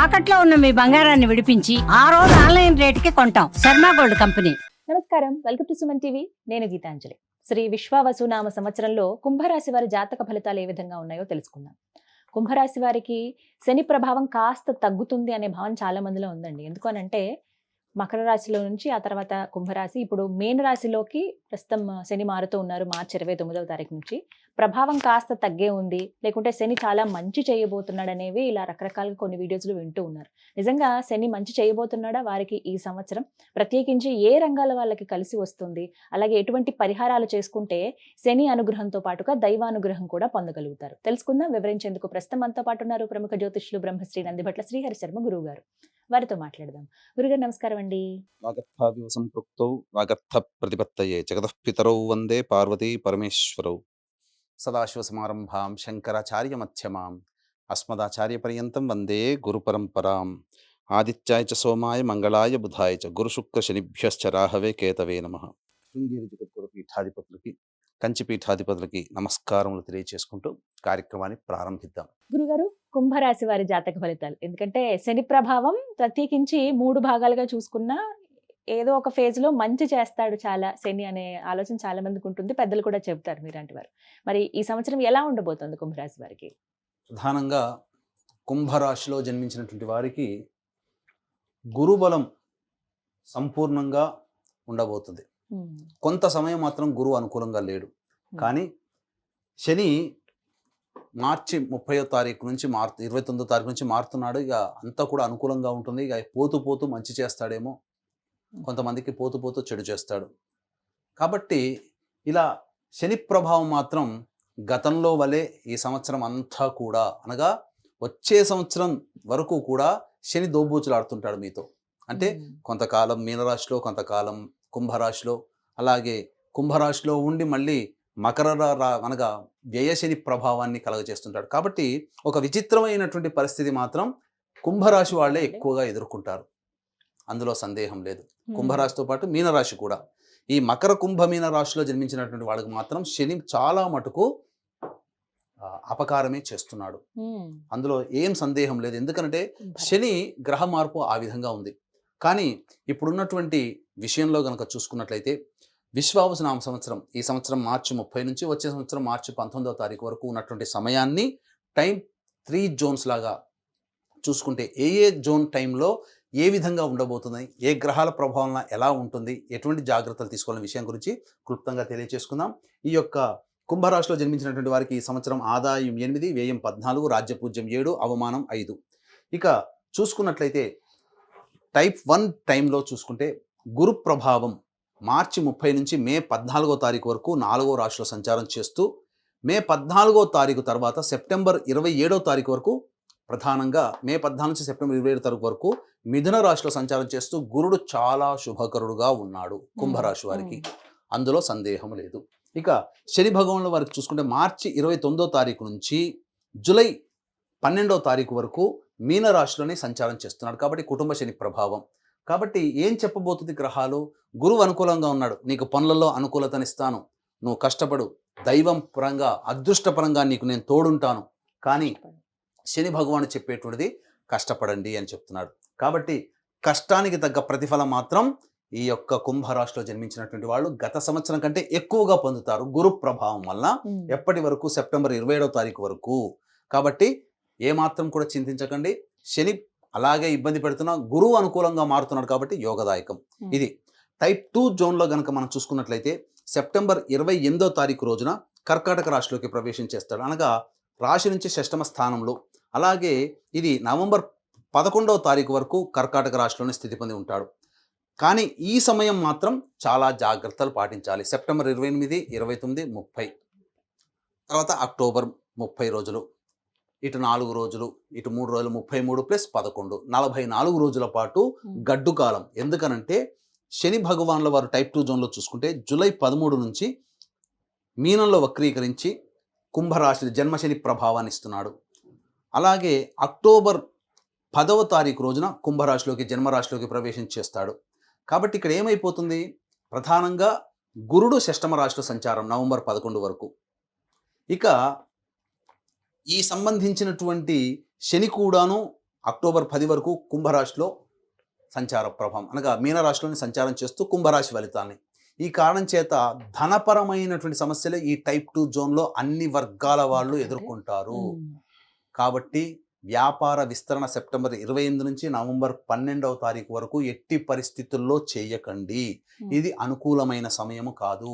తాకట్లో ఉన్న మీ బంగారాన్ని విడిపించి ఆ రోజు ఆన్లైన్ రేటుకి కొంటాం. Sharma gold company. నమస్కారం, వెల్కమ్ టు సుమన్ టీవీ. నేను గీతాంజలి. శ్రీ విశ్వావసునామ సంవత్సరంలో కుంభరాశి వారి జాతక ఫలితాలు ఏ విధంగా ఉన్నాయో తెలుసుకుందాం. కుంభరాశి వారికి శని ప్రభావం కాస్త తగ్గుతుంది అనే భావన చాలా మందిలో ఉందండి. ఎందుకనంటే మకర రాశిలో నుంచి ఆ తర్వాత కుంభరాశి, ఇప్పుడు మీన రాశిలోకి ప్రస్తుతం శని మారుతూ ఉన్నారు. మార్చి 29వ తారీఖు నుంచి ప్రభావం కాస్త తగ్గే ఉంది, లేకుంటే శని చాలా మంచి చేయబోతున్నాడు అనేవి ఇలా రకరకాలుగా కొన్ని వీడియోస్లో వింటూ ఉన్నారు. నిజంగా శని మంచి చేయబోతున్నాడా వారికి ఈ సంవత్సరం? ప్రత్యేకించి ఏ రంగాల వాళ్ళకి కలిసి వస్తుంది, అలాగే ఎటువంటి పరిహారాలు చేసుకుంటే శని అనుగ్రహంతో పాటుగా దైవానుగ్రహం కూడా పొందగలుగుతారు తెలుసుకుందాం. వివరించేందుకు ప్రస్తుతం మనతో పాటు ఉన్నారు ప్రముఖ జ్యోతిష్యులు బ్రహ్మశ్రీ నందిభట్ల శ్రీహరి శర్మ గురువు గారు. వారితో మాట్లాడదాం. గురుగారు నమస్కారం అండి. వాగర్థావివ సంపృక్తౌ వాగర్థ ప్రతిపత్తయే జగతః పితరౌ వందే పార్వతీ పరమేశ్వరౌ. సదాశివసమారంభాం శంకరాచార్య మధ్యమాం అస్మదాచార్య పర్యంతం వందే గురు పరంపరాం. ఆదిత్యాయ చ సోమాయ మంగళాయ బుధాయ చ గురు శుక్ర శనిభ్యశ్చ రాహవే కేతవే నమః. శృంగేరి జగద్గురు పీఠాధిపతులకి, కంచి పీఠాధిపతులకి నమస్కారములు తెలియచేసుకుంటూ కార్యక్రమాన్ని ప్రారంభిద్దాం. గురుగారు, కుంభరాశి వారి జాతక ఫలితాలు, ఎందుకంటే శని ప్రభావం ప్రత్యేకించి 3 భాగాలుగా చూసుకున్నా ఏదో ఒక ఫేజ్ లో మంచి చేస్తాడు చాలా శని అనే ఆలోచన చాలా మందికి ఉంటుంది. పెద్దలు కూడా చెబుతారు మీలాంటి వారు. మరి ఈ సంవత్సరం ఎలా ఉండబోతోంది కుంభరాశి వారికి? ప్రధానంగా కుంభరాశిలో జన్మించినటువంటి వారికి గురుబలం సంపూర్ణంగా ఉండబోతుంది. కొంత సమయం మాత్రం గురువు అనుకూలంగా లేడు, కానీ శని మార్చి 30వ తారీఖు నుంచి 29వ తారీఖు నుంచి మారుతున్నాడు. ఇక అంతా కూడా అనుకూలంగా ఉంటుంది. ఇక పోతూ పోతూ మంచి చేస్తాడేమో, కొంతమందికి పోతూ పోతూ చెడు చేస్తాడు. కాబట్టి ఇలా శని ప్రభావం మాత్రం గతంలో వలె ఈ సంవత్సరం అంతా కూడా, అనగా వచ్చే సంవత్సరం వరకు కూడా శని దోబూచులాడుతుంటాడు మీతో. అంటే కొంతకాలం మీనరాశిలో, కొంతకాలం కుంభరాశిలో, అలాగే కుంభరాశిలో ఉండి మళ్ళీ మకర అనగా వ్యయశని ప్రభావాన్ని కలగజేస్తుంటాడు. కాబట్టి ఒక విచిత్రమైనటువంటి పరిస్థితి మాత్రం కుంభరాశి వాళ్ళే ఎక్కువగా ఎదుర్కొంటారు, అందులో సందేహం లేదు. కుంభరాశితో పాటు మీనరాశి కూడా. ఈ మకర కుంభ మీన రాశిలో జన్మించినటువంటి వాళ్ళకి మాత్రం శని చాలా మటుకు అపకారమే చేస్తున్నాడు, అందులో ఏం సందేహం లేదు. ఎందుకంటే శని గ్రహ మార్పు ఆ విధంగా ఉంది. కానీ ఇప్పుడున్నటువంటి విషయంలో కనుక చూసుకున్నట్లయితే విశ్వావసునామ సంవత్సరం, ఈ సంవత్సరం మార్చి 30 నుంచి వచ్చే సంవత్సరం మార్చి 19వ తారీఖు వరకు ఉన్నటువంటి సమయాన్ని టైం 3 జోన్స్ లాగా చూసుకుంటే ఏ జోన్ టైంలో ఏ విధంగా ఉండబోతుంది, ఏ గ్రహాల ప్రభావం ఎలా ఉంటుంది, ఎటువంటి జాగ్రత్తలు తీసుకోవాలనే విషయం గురించి క్లుప్తంగా తెలియజేసుకుందాం. ఈ యొక్క కుంభరాశిలో జన్మించినటువంటి వారికి ఈ సంవత్సరం ఆదాయం 8, వ్యయం 14, రాజ్యపూజ్యం 7, అవమానం 5. ఇక చూసుకున్నట్లయితే టైప్ 1 టైంలో చూసుకుంటే గురు ప్రభావం మార్చి 30 నుంచి మే 14వ తారీఖు వరకు 4వ రాశిలో సంచారం చేస్తూ, మే 14వ తారీఖు తర్వాత సెప్టెంబర్ 27వ తారీఖు వరకు, ప్రధానంగా మే 14 నుంచి సెప్టెంబర్ 27 తారీఖు వరకు మిథున రాశిలో సంచారం చేస్తూ గురుడు చాలా శుభకరుడుగా ఉన్నాడు కుంభరాశి వారికి, అందులో సందేహం లేదు. ఇక శని భగవానుల వారికి చూసుకుంటే మార్చి 29వ తారీఖు నుంచి జూలై 12వ తారీఖు వరకు మీన రాశిలోనే సంచారం చేస్తున్నాడు. కాబట్టి కుటుంబ శని ప్రభావం. కాబట్టి ఏం చెప్పబోతుంది గ్రహాలు? గురువు అనుకూలంగా ఉన్నాడు, నీకు పనులలో అనుకూలతనిస్తాను, నువ్వు కష్టపడు, దైవం పరంగా అదృష్టపరంగా నీకు నేను తోడుంటాను. కానీ శని భగవాను చెప్పేటువంటిది కష్టపడండి అని చెప్తున్నాడు. కాబట్టి కష్టానికి తగ్గ ప్రతిఫలం మాత్రం ఈ యొక్క కుంభరాశిలో జన్మించినటువంటి వాళ్ళు గత సంవత్సరం కంటే ఎక్కువగా పొందుతారు గురు ప్రభావం వల్ల. ఎప్పటి వరకు? సెప్టెంబర్ 27వ తారీఖు వరకు. కాబట్టి ఏమాత్రం కూడా చింతించకండి. శని అలాగే ఇబ్బంది పెడుతున్నా, గురువు అనుకూలంగా మారుతున్నాడు కాబట్టి యోగదాయకం. ఇది టైప్ 2 జోన్లో గనక మనం చూసుకున్నట్లయితే సెప్టెంబర్ 28వ తారీఖు రోజున కర్కాటక రాశిలోకి ప్రవేశం చేస్తాడు, అనగా రాశి నుంచి 6వ స్థానంలో. అలాగే ఇది నవంబర్ 11వ తారీఖు వరకు కర్కాటక రాశిలోనే స్థితి పొంది ఉంటాడు. కానీ ఈ సమయం మాత్రం చాలా జాగ్రత్తలు పాటించాలి. సెప్టెంబర్ 28, 29, 30, తర్వాత అక్టోబర్ 30 రోజులు, ఇటు 4 రోజులు, ఇటు 3 రోజులు, 33 + 11, 44 రోజుల పాటు గడ్డు కాలం. ఎందుకనంటే శని భగవానుల వారు టైప్ 2 జోన్లో చూసుకుంటే జూలై 13 నుంచి మీనంలో వక్రీకరించి కుంభరాశి జన్మశని ప్రభావాన్ని ఇస్తున్నాడు. అలాగే అక్టోబర్ 10వ తారీఖు రోజున కుంభరాశిలోకి జన్మరాశిలోకి ప్రవేశం చేస్తాడు. కాబట్టి ఇక్కడ ఏమైపోతుంది? ప్రధానంగా గురుడు 6వ రాశిలో సంచారం నవంబర్ 11 వరకు. ఇక ఈ సంబంధించినటువంటి శని కూడాను అక్టోబర్ 10 వరకు కుంభరాశిలో సంచార ప్రభావం అనగా మీనరాశిలోని సంచారం చేస్తూ కుంభరాశి ఫలితాన్ని. ఈ కారణం చేత ధనపరమైనటువంటి సమస్యలు ఈ టైప్ 2 జోన్లో అన్ని వర్గాల వాళ్ళు ఎదుర్కొంటారు. కాబట్టి వ్యాపార విస్తరణ సెప్టెంబర్ 28 నుంచి నవంబర్ 12వ తారీఖు వరకు ఎట్టి పరిస్థితుల్లో చేయకండి. ఇది అనుకూలమైన సమయము కాదు.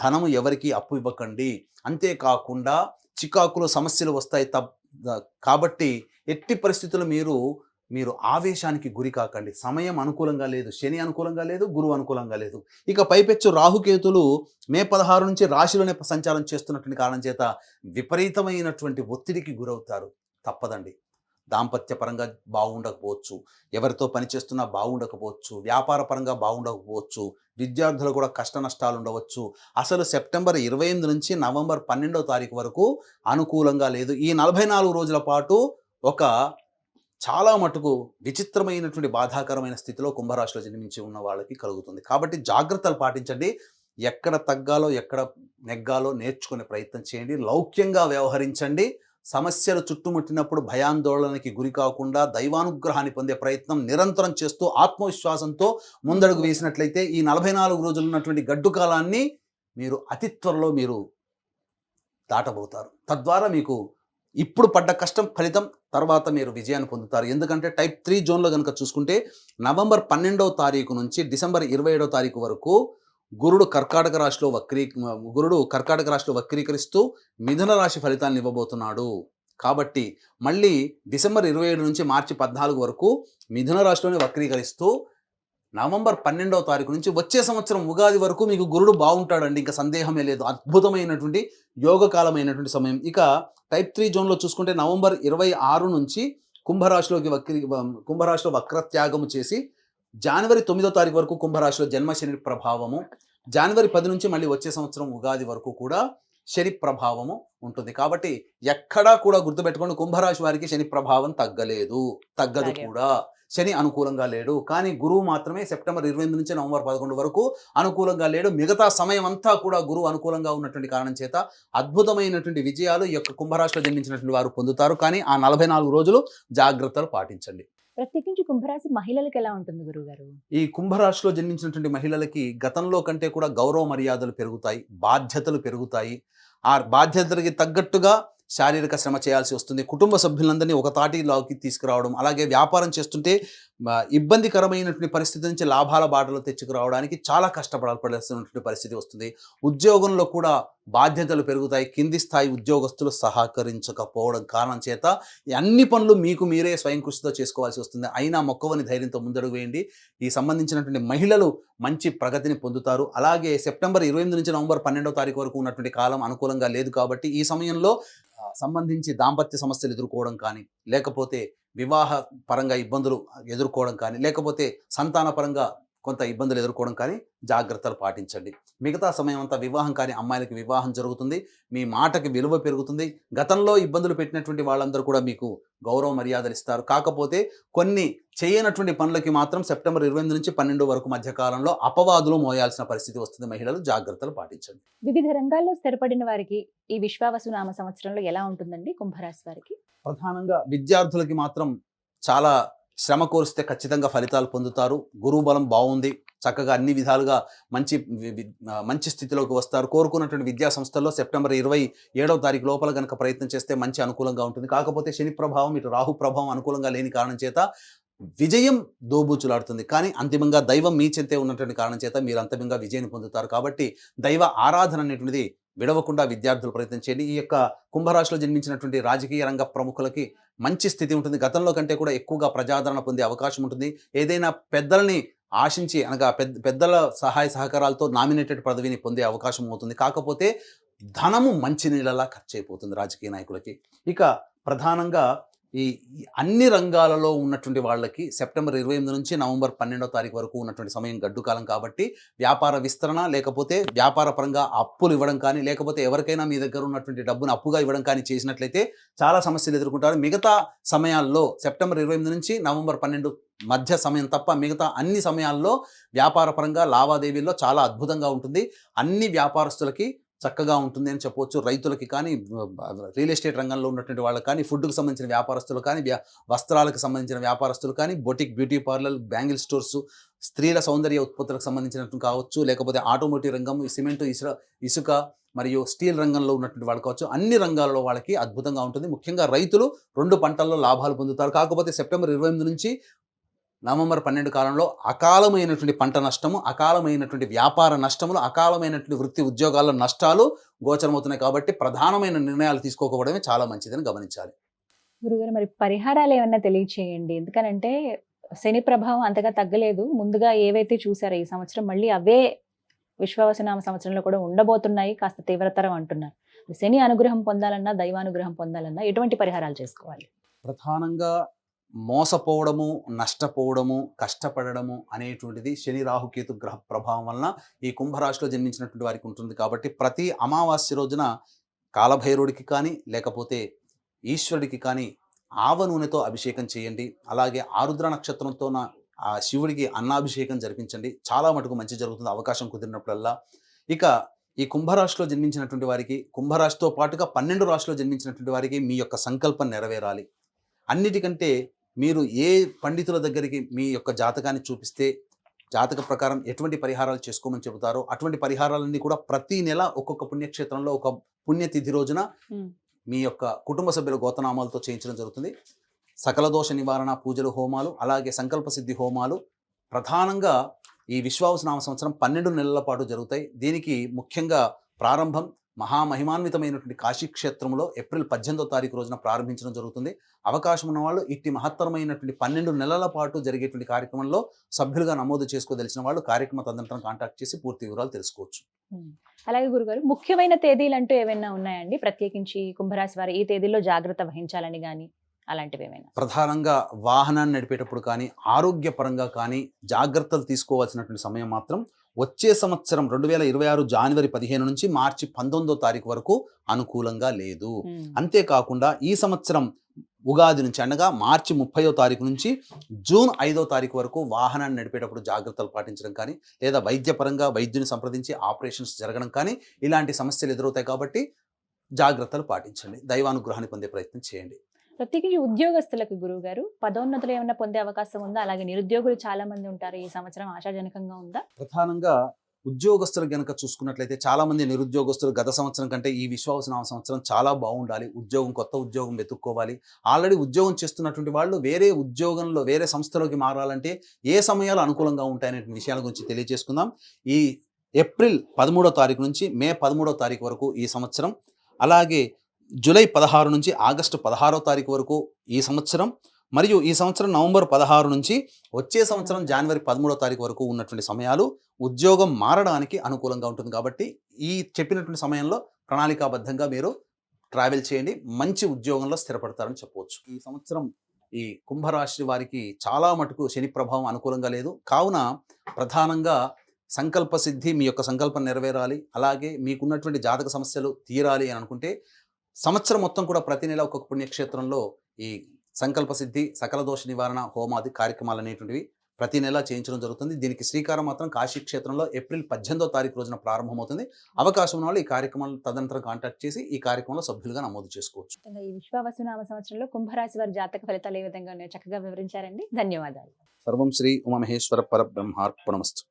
ధనము ఎవరికి అప్పు ఇవ్వకండి. అంతేకాకుండా చికాకులు సమస్యలు వస్తాయి కాబట్టి ఎట్టి పరిస్థితుల్లో మీరు ఆవేశానికి గురి కాకండి. సమయం అనుకూలంగా లేదు, శని అనుకూలంగా లేదు, గురువు అనుకూలంగా లేదు. ఇక పైపెచ్చు రాహుకేతులు మే 16 నుంచి రాశిలోనే సంచారం చేస్తున్నటువంటి కారణం చేత విపరీతమైనటువంటి ఒత్తిడికి గురవుతారు. తప్పదండి. దాంపత్య పరంగా బాగుండకపోవచ్చు, ఎవరితో పనిచేస్తున్నా బాగుండకపోవచ్చు, వ్యాపార పరంగా బాగుండకపోవచ్చు, విద్యార్థులు కూడా కష్ట నష్టాలు ఉండవచ్చు. అసలు సెప్టెంబర్ 28 నుంచి నవంబర్ 12వ తారీఖు వరకు అనుకూలంగా లేదు. ఈ 44 రోజుల పాటు ఒక చాలా మటుకు విచిత్రమైనటువంటి బాధాకరమైన స్థితిలో కుంభరాశిలో జన్మించి ఉన్న వాళ్ళకి కలుగుతుంది. కాబట్టి జాగ్రత్తలు పాటించండి. ఎక్కడ తగ్గాలో ఎక్కడ నెగ్గాలో నేర్చుకునే ప్రయత్నం చేయండి. లౌక్యంగా వ్యవహరించండి. సమస్యలు చుట్టుముట్టినప్పుడు భయాందోళనకి గురి కాకుండా దైవానుగ్రహాన్ని పొందే ప్రయత్నం నిరంతరం చేస్తూ ఆత్మవిశ్వాసంతో ముందడుగు వేసినట్లయితే ఈ 44 రోజులు ఉన్నటువంటి గడ్డు కాలాన్ని మీరు అతి త్వరలో మీరు దాటబోతారు. తద్వారా మీకు ఇప్పుడు పడ్డ కష్టం ఫలితం తర్వాత మీరు విజయాన్ని పొందుతారు. ఎందుకంటే టైప్ 3 జోన్లో కనుక చూసుకుంటే నవంబర్ 12వ తారీఖు నుంచి డిసెంబర్ 27వ తారీఖు వరకు గురుడు కర్కాటక రాశిలో వక్రీకరిస్తూ మిథున రాశి ఫలితాలను ఇవ్వబోతున్నాడు. కాబట్టి మళ్ళీ డిసెంబర్ 27 నుంచి మార్చి 14 వరకు మిథున రాశిలోనే వక్రీకరిస్తూ నవంబర్ 12వ తారీఖు నుంచి వచ్చే సంవత్సరం ఉగాది వరకు మీకు గురుడు బాగుంటాడండి. ఇంకా సందేహమే లేదు. అద్భుతమైనటువంటి యోగకాలమైనటువంటి సమయం. ఇక టైప్ 3 జోన్లో చూసుకుంటే నవంబర్ 26 నుంచి కుంభరాశిలో వక్రత్యాగము చేసి జనవరి 9వ తారీఖు వరకు కుంభరాశిలో జన్మశని ప్రభావము, జనవరి 10 నుంచి మళ్ళీ వచ్చే సంవత్సరం ఉగాది వరకు కూడా శని ప్రభావము ఉంటుంది. కాబట్టి ఎక్కడా కూడా గుర్తుపెట్టుకోండి, కుంభరాశి వారికి శని ప్రభావం తగ్గదు కూడా. శని అనుకూలంగా లేడు. కానీ గురువు మాత్రమే సెప్టెంబర్ 28 నుంచి నవంబర్ 11 వరకు అనుకూలంగా లేడు. మిగతా సమయం అంతా కూడా గురువు అనుకూలంగా ఉన్నటువంటి కారణం చేత అద్భుతమైనటువంటి విజయాలు ఈ యొక్క కుంభరాశిలో జన్మించినటువంటి వారు పొందుతారు. కానీ ఆ 44 రోజులు జాగ్రత్తలు పాటించండి. ప్రత్యేకించి కుంభరాశి మహిళలకు ఎలా ఉంటుంది గురుగారు? ఈ కుంభరాశిలో జన్మించినటువంటి మహిళలకి గతంలో కంటే కూడా గౌరవ మర్యాదలు పెరుగుతాయి, బాధ్యతలు పెరుగుతాయి. ఆ బాధ్యతలకి తగ్గట్టుగా శారీరక శ్రమ చేయాల్సి వస్తుంది. కుటుంబ సభ్యులందరినీ ఒక తాటిలోకి తీసుకురావడం, అలాగే వ్యాపారం చేస్తుంటే ఇబ్బందికరమైనటువంటి పరిస్థితి నుంచి లాభాల బాటలో తెచ్చుకురావడానికి చాలా కష్టపడాల్సినటువంటి పరిస్థితి వస్తుంది. ఉద్యోగంలో కూడా బాధ్యతలు పెరుగుతాయి. కింది స్థాయి ఉద్యోగస్తులు సహకరించకపోవడం కారణం చేత అన్ని పనులు మీకు మీరే స్వయం కృషితో చేసుకోవాల్సి వస్తుంది. అయినా మొక్కవని ధైర్యంతో ముందడుగు వేయండి. ఈ సంబంధించినటువంటి మహిళలు మంచి ప్రగతిని పొందుతారు. అలాగే సెప్టెంబర్ 28 నుంచి నవంబర్ 12వ తారీఖు వరకు ఉన్నటువంటి కాలం అనుకూలంగా లేదు. కాబట్టి ఈ సమయంలో సంబంధించి దాంపత్య సమస్యలు ఎదుర్కోవడం కానీ, లేకపోతే వివాహ పరంగా ఇబ్బందులు ఎదుర్కోవడం కానీ, లేకపోతే సంతాన పరంగా కొంత ఇబ్బందులు ఎదుర్కోవడం కానీ జాగ్రత్తలు పాటించండి. మిగతా సమయం అంతా వివాహం కానీ అమ్మాయిలకి వివాహం జరుగుతుంది. మీ మాటకి విలువ పెరుగుతుంది. గతంలో ఇబ్బందులు పెట్టినటువంటి వాళ్ళందరూ కూడా మీకు గౌరవ మర్యాదలు ఇస్తారు. కాకపోతే కొన్ని చేయనటువంటి పనులకి మాత్రం సెప్టెంబర్ 28 నుంచి 12 వరకు మధ్య కాలంలో అపవాదులు మోయాల్సిన పరిస్థితి వస్తుంది. మహిళలు జాగ్రత్తలు పాటించండి. వివిధ రంగాల్లో స్థిరపడిన వారికి ఈ విశ్వావసు నామ సంవత్సరంలో ఎలా ఉంటుందండి కుంభరాశి వారికి? ప్రధానంగా విద్యార్థులకి మాత్రం చాలా శ్రమ కోరిస్తే ఖచ్చితంగా ఫలితాలు పొందుతారు. గురువు బలం బాగుంది. చక్కగా అన్ని విధాలుగా మంచి స్థితిలోకి వస్తారు. కోరుకున్నటువంటి విద్యా సంస్థల్లో సెప్టెంబర్ 27వ తారీఖు లోపల కనుక ప్రయత్నం చేస్తే మంచి అనుకూలంగా ఉంటుంది. కాకపోతే శని ప్రభావం, ఇటు రాహు ప్రభావం అనుకూలంగా లేని కారణం చేత విజయం దోబూచులాడుతుంది. కానీ అంతిమంగా దైవం మీ చెంతే ఉన్నటువంటి కారణం చేత మీరు అంతిమంగా విజయాన్ని పొందుతారు. కాబట్టి దైవ ఆరాధన అనేటువంటిది విడవకుండా విద్యార్థులు ప్రయత్నం చేయండి. ఈ యొక్క కుంభరాశిలో జన్మించినటువంటి రాజకీయ రంగ ప్రముఖులకి మంచి స్థితి ఉంటుంది. గతంలో కంటే కూడా ఎక్కువగా ప్రజాదరణ పొందే అవకాశం ఉంటుంది. ఏదైనా పెద్దల్ని ఆశించి అనగా పెద్దల సహాయ సహకారాలతో నామినేటెడ్ పదవిని పొందే అవకాశం అవుతుంది. కాకపోతే ధనము మంచి నీళ్ళలా ఖర్చు అయిపోతుంది రాజకీయ నాయకులకి. ఇక ప్రధానంగా ఈ అన్ని రంగాలలో ఉన్నటువంటి వాళ్ళకి సెప్టెంబర్ 28 నుంచి నవంబర్ 12వ తారీఖు వరకు ఉన్నటువంటి సమయం గడ్డు కాలం. కాబట్టి వ్యాపార విస్తరణ, లేకపోతే వ్యాపార పరంగా అప్పులు ఇవ్వడం కానీ, లేకపోతే ఎవరికైనా మీ దగ్గర ఉన్నటువంటి డబ్బును అప్పుగా ఇవ్వడం కానీ చేసినట్లయితే చాలా సమస్యలు ఎదుర్కొంటారు. మిగతా సమయాల్లో సెప్టెంబర్ 28 నుంచి నవంబర్ 12 మధ్య సమయం తప్ప మిగతా అన్ని సమయాల్లో వ్యాపార పరంగా లావాదేవీల్లో చాలా అద్భుతంగా ఉంటుంది. అన్ని వ్యాపారస్తులకి చక్కగా ఉంటుంది అని చెప్పవచ్చు. రైతులకి కానీ, రియల్ ఎస్టేట్ రంగంలో ఉన్నటువంటి వాళ్ళకి కానీ, ఫుడ్‌కి సంబంధించిన వ్యాపారస్తులు కానీ, వస్త్రాలకు సంబంధించిన వ్యాపారస్తులు కానీ, boutique, beauty parlour, bangle stores, స్త్రీల సౌందర్య ఉత్పత్తులకు సంబంధించినట్టు కావచ్చు, లేకపోతే ఆటోమోటివ్ రంగం, సిమెంటు, ఇసుక మరియు స్టీల్ రంగంలో ఉన్నటువంటి వాళ్ళు కావచ్చు, అన్ని రంగాల్లో వాళ్ళకి అద్భుతంగా ఉంటుంది. ముఖ్యంగా రైతులు 2 పంటల్లో లాభాలు పొందుతారు. కాకపోతే సెప్టెంబర్ 28 నుంచి నవంబర్ 12 కాలంలో అకాలమైనటువంటి పంట నష్టము, అకాలమైనటువంటి వ్యాపార నష్టములు, అకాలమైనటువంటి వృత్తి ఉద్యోగాల నష్టాలు గోచరమవుతున్నాయి. కాబట్టి ప్రధానమైన నిర్ణయాలు తీసుకోకపోవడమే చాలా మంచిదని గమనించాలి. గురుగారు మరి పరిహారాలు ఏమన్నా తెలియచేయండి. ఎందుకనంటే శని ప్రభావం అంతగా తగ్గలేదు. ముందుగా ఏవైతే చూసారో ఈ సంవత్సరం మళ్ళీ అవే విశ్వావసునామ సంవత్సరంలో కూడా ఉండబోతున్నాయి. కాస్త తీవ్రతరం అంటున్నారు. శని అనుగ్రహం పొందాలన్నా, దైవానుగ్రహం పొందాలన్నా ఎటువంటి పరిహారాలు చేసుకోవాలి? ప్రధానంగా మోసపోవడము, నష్టపోవడము, కష్టపడడము అనేటువంటిది శని రాహుకేతు గ్రహ ప్రభావం వలన ఈ కుంభరాశిలో జన్మించినటువంటి వారికి ఉంటుంది. కాబట్టి ప్రతి అమావాస్య రోజున కాలభైరవుడికి కానీ, లేకపోతే ఈశ్వరుడికి కానీ ఆవ నూనెతో అభిషేకం చేయండి. అలాగే ఆరుద్ర నక్షత్రంతోన ఆ శివుడికి అన్నాభిషేకం జరిపించండి. చాలా మటుకు మంచి జరుగుతుంది అవకాశం కుదిరినప్పుడల్లా. ఇక ఈ కుంభరాశిలో జన్మించినటువంటి వారికి, కుంభరాశితో పాటుగా 12 రాశిలో జన్మించినటువంటి వారికి మీ యొక్క సంకల్పం నెరవేరాలి. అన్నిటికంటే మీరు ఏ పండితుల దగ్గరికి మీ యొక్క జాతకాన్ని చూపిస్తే జాతక ప్రకారం ఎటువంటి పరిహారాలు చేసుకోమని చెబుతారో అటువంటి పరిహారాలన్నీ కూడా ప్రతి నెల ఒక్కొక్క పుణ్యక్షేత్రంలో ఒక పుణ్యతిథి రోజున మీ యొక్క కుటుంబ సభ్యుల గోతనామాలతో చేయించడం జరుగుతుంది. సకల దోష నివారణ పూజలు, హోమాలు, అలాగే సంకల్ప సిద్ధి హోమాలు ప్రధానంగా ఈ విశ్వావసునామ సంవత్సరం 12 నెలల పాటు జరుగుతాయి. దీనికి ముఖ్యంగా ప్రారంభం మహామహిమాన్వితమైనటువంటి కాశీక్షేత్రంలో ఏప్రిల్ 18వ తారీఖు రోజున ప్రారంభించడం జరుగుతుంది. అవకాశం ఉన్న వాళ్ళు ఇట్టి మహత్తరమైనటువంటి 12 నెలల పాటు జరిగేటువంటి కార్యక్రమంలో సభ్యులుగా నమోదు చేసుకోదలిచిన వాళ్ళు కార్యక్రమ తదనంతరం కాంటాక్ట్ చేసి పూర్తి వివరాలు తెలుసుకోవచ్చు. అలాగే గురుగారు ముఖ్యమైన తేదీలు అంటూ ఏమైనా ఉన్నాయండి? ప్రత్యేకించి కుంభరాశి వారు ఈ తేదీల్లో జాగ్రత్త వహించాలని కానీ అలాంటివి ఏమైనా? ప్రధానంగా వాహనాన్ని నడిపేటప్పుడు కానీ, ఆరోగ్యపరంగా కానీ జాగ్రత్తలు తీసుకోవాల్సినటువంటి సమయం మాత్రం వచ్చే సంవత్సరం 2026 జనవరి 15 నుంచి మార్చి 19వ తారీఖు వరకు అనుకూలంగా లేదు. అంతేకాకుండా ఈ సంవత్సరం ఉగాది నుంచి అనగా మార్చి 30వ తారీఖు నుంచి జూన్ 5వ తారీఖు వరకు వాహనాన్ని నడిపేటప్పుడు జాగ్రత్తలు పాటించడం కానీ, లేదా వైద్యపరంగా వైద్యుని సంప్రదించి ఆపరేషన్స్ జరగడం కానీ ఇలాంటి సమస్యలు ఎదురవుతాయి. కాబట్టి జాగ్రత్తలు పాటించండి. దైవానుగ్రహాన్ని పొందే ప్రయత్నం చేయండి. ప్రత్యేకించి ఉద్యోగస్తులకు గురువుగారు పదోన్నతులు ఏమైనా పొందే అవకాశం ఉందా? అలాగే నిరుద్యోగులు చాలా మంది ఉంటారు. ఈ సంవత్సరం ఆశాజనకంగా ఉందా? ప్రధానంగా ఉద్యోగస్తులు గనక చూసుకున్నట్లయితే చాలా మంది నిరుద్యోగస్తులు గత సంవత్సరం కంటే ఈ విశ్వావసునామ సంవత్సరం చాలా బాగుండాలి, కొత్త ఉద్యోగం వెతుక్కోవాలి, ఆల్రెడీ ఉద్యోగం చేస్తున్నటువంటి వాళ్ళు వేరే ఉద్యోగంలో వేరే సంస్థలోకి మారాలంటే ఏ సమయాలు అనుకూలంగా ఉంటాయనే విషయాల గురించి తెలియజేసుకుందాం. ఈ ఏప్రిల్ 13వ తారీఖు నుంచి మే 13వ తారీఖు వరకు ఈ సంవత్సరం, అలాగే జూలై 16 నుంచి ఆగస్టు 16వ తారీఖు వరకు ఈ సంవత్సరం, మరియు ఈ సంవత్సరం నవంబర్ 16 నుంచి వచ్చే సంవత్సరం జనవరి 13వ తారీఖు వరకు ఉన్నటువంటి సమయాలు ఉద్యోగం మారడానికి అనుకూలంగా ఉంటుంది. కాబట్టి ఈ చెప్పినటువంటి సమయంలో ప్రణాళికాబద్ధంగా మీరు ట్రావెల్ చేయండి, మంచి ఉద్యోగంలో స్థిరపడతారని చెప్పవచ్చు. ఈ సంవత్సరం ఈ కుంభరాశి వారికి చాలా మటుకు శని ప్రభావం అనుకూలంగా లేదు. కావున ప్రధానంగా సంకల్ప సిద్ధి, మీ యొక్క సంకల్పం నెరవేరాలి, అలాగే మీకున్నటువంటి జాతక సమస్యలు తీరాలి అని అనుకుంటే సంవత్సరం మొత్తం కూడా ప్రతి నెల ఒక్కొక్క పుణ్యక్షేత్రంలో ఈ సంకల్ప సిద్ధి, సకల దోష నివారణ హోమాది కార్యక్రమాలు అనేటువంటివి ప్రతి నెల చేయించడం జరుగుతుంది. దీనికి శ్రీకారం మాత్రం కాశీక్షేత్రంలో ఏప్రిల్ 18వ తారీఖు రోజున ప్రారంభమవుతుంది. అవకాశం ఉన్న వాళ్ళు ఈ కార్యక్రమాలను తదనంతరం కాంటాక్ట్ చేసి ఈ కార్యక్రమంలో సభ్యులుగా నమోదు చేసుకోవచ్చు. ఈ విశ్వావసునామ సంవత్సరంలో కుంభరాశి వారి జాతక ఫలితాలు ఏ విధంగా ఉన్నాయో చక్కగా వివరించారండి. ధన్యవాదాలు. సర్వం శ్రీ ఉమామహేశ్వర పరబ్రహ్మార్పణమస్తు.